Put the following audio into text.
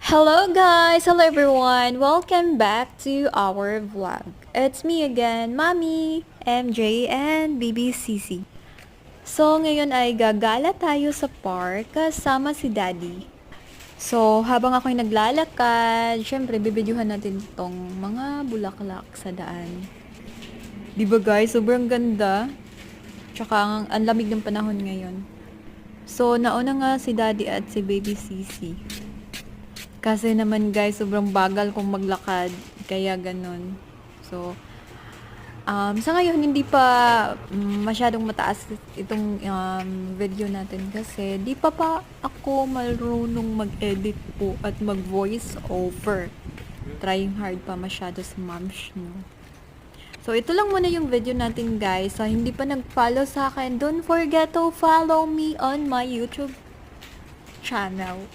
Hello guys! Hello everyone! Welcome back to our vlog. It's me again, Mommy, MJ, and BBCC. So, ngayon ay gagala tayo sa park kasama si Daddy. So, habang ako'y naglalakad, syempre, bibidyohan natin tong mga bulaklak sa daan. Diba guys? Sobrang ganda. Tsaka, ang lamig ng panahon ngayon. So, nauna nga si Daddy at si Baby Sisi. Kasi naman guys, sobrang bagal kong maglakad. Kaya ganun. So, sa ngayon, hindi pa masyadong mataas itong video natin kasi di pa ako marunong mag-edit po at mag-voice over. Trying hard pa masyado sa moms nyo. So, ito lang muna yung video natin guys. So, hindi pa nag-follow sa akin, don't forget to follow me on my YouTube channel.